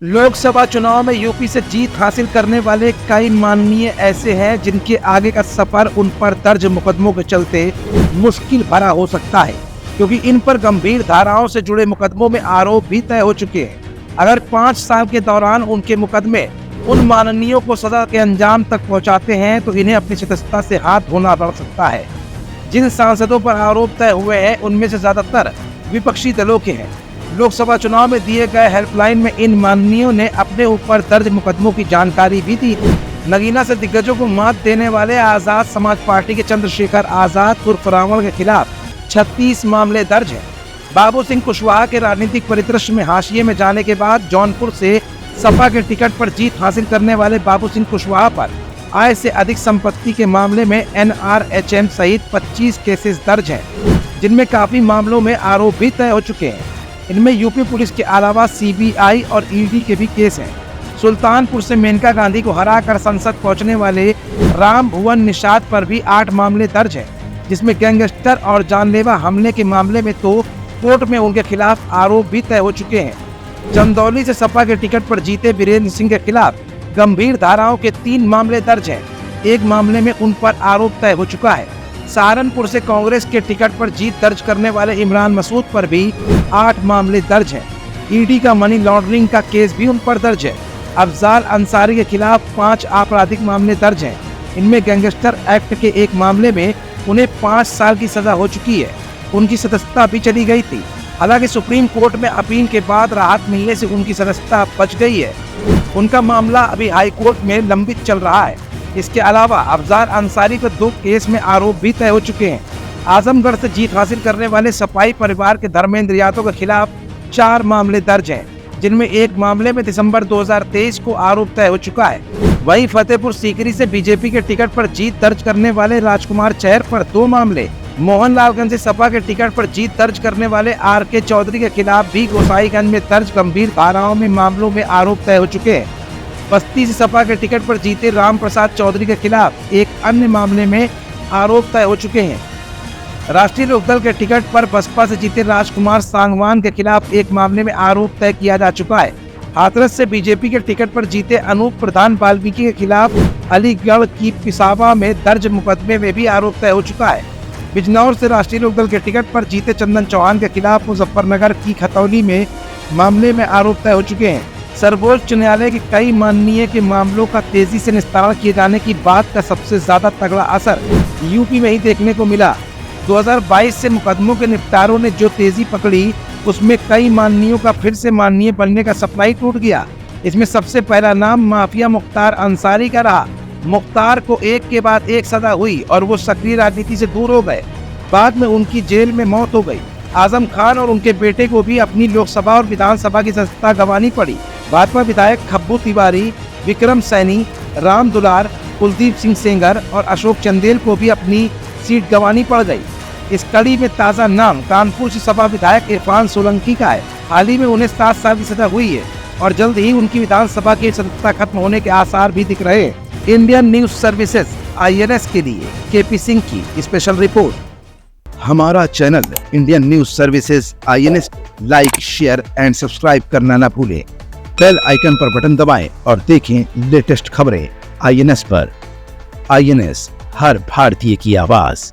लोकसभा चुनाव में यूपी से जीत हासिल करने वाले कई माननीय ऐसे हैं जिनके आगे का सफर उन पर दर्ज मुकदमों के चलते मुश्किल भरा हो सकता है, क्योंकि इन पर गंभीर धाराओं से जुड़े मुकदमों में आरोप भी तय हो चुके हैं। अगर 5 साल के दौरान उनके मुकदमे उन माननीयों को सजा के अंजाम तक पहुंचाते हैं तो इन्हें अपनी सदस्यता से हाथ धोना पड़ सकता है। जिन सांसदों पर आरोप तय हुए हैं उनमें से ज्यादातर विपक्षी दलों के हैं। लोकसभा चुनाव में दिए गए हेल्पलाइन में इन माननीयों ने अपने ऊपर दर्ज मुकदमों की जानकारी भी दी। नगीना से दिग्गजों को मात देने वाले आजाद समाज पार्टी के चंद्रशेखर आजाद उर्फ रावण के खिलाफ 36 मामले दर्ज हैं। बाबू सिंह कुशवाहा के राजनीतिक परिदृश्य में हाशिए में जाने के बाद जौनपुर से सपा के टिकट पर जीत हासिल करने वाले बाबू सिंह कुशवाहा पर आय से अधिक संपत्ति के मामले में NRHM सहित 25 केसेस दर्ज हैं, जिनमें काफी मामलों में आरोप भी तय हो चुके हैं। इनमें यूपी पुलिस के अलावा CBI और ED के भी केस हैं। सुल्तानपुर से मेनका गांधी को हराकर संसद पहुंचने वाले राम भुवन निषाद पर भी 8 मामले दर्ज हैं, जिसमें गैंगस्टर और जानलेवा हमले के मामले में तो कोर्ट में उनके खिलाफ आरोप भी तय हो चुके हैं। चंदौली से सपा के टिकट पर जीते वीरेंद्र सिंह के खिलाफ गंभीर धाराओं के 3 मामले दर्ज हैं। एक मामले में उन पर आरोप तय हो चुका है। सहारनपुर से कांग्रेस के टिकट पर जीत दर्ज करने वाले इमरान मसूद पर भी 8 मामले दर्ज हैं। ED का मनी लॉन्ड्रिंग का केस भी उन पर दर्ज है। अफजाल अंसारी के खिलाफ 5 आपराधिक मामले दर्ज हैं। इनमें गैंगस्टर एक्ट के एक मामले में उन्हें 5 साल की सजा हो चुकी है। उनकी सदस्यता भी चली गई थी। हालांकि सुप्रीम कोर्ट में अपील के बाद राहत मिलने से उनकी सदस्यता बच गई है। उनका मामला अभी हाई कोर्ट में लंबित चल रहा है। इसके अलावा अफजाल अंसारी पर 2 केस में आरोप भी तय हो चुके हैं। आजमगढ़ से जीत हासिल करने वाले सपाई परिवार के धर्मेंद्र यादव के खिलाफ 4 मामले दर्ज हैं, जिनमें एक मामले में दिसंबर 2023 को आरोप तय हो चुका है। वहीं फतेहपुर सीकरी से बीजेपी के टिकट पर जीत दर्ज करने वाले राजकुमार चहर पर 2 मामले, मोहनलालगंज से सपा के टिकट पर जीत दर्ज करने वाले RK चौधरी के खिलाफ भी गोसाईगंज में दर्ज गंभीर धाराओं में मामलों में आरोप तय हो चुके हैं। बस्ती से सपा के टिकट पर जीते राम प्रसाद चौधरी के खिलाफ एक अन्य मामले में आरोप तय हो चुके हैं। राष्ट्रीय लोकदल के टिकट पर बसपा से जीते राजकुमार सांगवान के खिलाफ एक मामले में आरोप तय किया जा चुका है। हाथरस से बीजेपी के टिकट पर जीते अनूप प्रधान वाल्मीकि के खिलाफ अलीगढ़ की पिसावा में दर्ज मुकदमे में भी आरोप तय हो चुका है। बिजनौर से राष्ट्रीय लोकदल के टिकट पर जीते चंदन चौहान के खिलाफ मुजफ्फरनगर की खतौली में मामले में आरोप तय हो चुके हैं। सर्वोच्च न्यायालय के कई माननीय के मामलों का तेजी से निस्तारण किए जाने की बात का सबसे ज्यादा तगड़ा असर यूपी में ही देखने को मिला। 2022 से मुकदमों के निपटारों ने जो तेजी पकड़ी, उसमें कई माननीयों का फिर से माननीय बनने का सपना ही टूट गया। इसमें सबसे पहला नाम माफिया मुख्तार अंसारी का रहा। मुख्तार को एक के बाद एक सजा हुई और वो सक्रिय राजनीति से दूर हो गए। बाद में उनकी जेल में मौत हो गई। आजम खान और उनके बेटे को भी अपनी लोकसभा और विधानसभा की सदस्यता गंवानी पड़ी। भाजपा विधायक खब्बू तिवारी, विक्रम सैनी, राम दुलार, कुलदीप सिंह सेंगर और अशोक चंदेल को भी अपनी सीट गंवानी पड़ गई। इस कड़ी में ताज़ा नाम कानपुर से सपा विधायक इरफान सोलंकी का है। हाल ही में उन्हें 7 साल की सजा हुई है और जल्द ही उनकी विधानसभा की सदस्यता खत्म होने के आसार भी दिख रहे हैं। इंडियन न्यूज सर्विसेज INS के लिए KP सिंह की स्पेशल रिपोर्ट। हमारा channel Indian news services INS like, share and subscribe करना ना भूलें। बेल आइकन पर बटन दबाएं और देखें लेटेस्ट खबरें INS पर। INS, हर भारतीय की आवाज।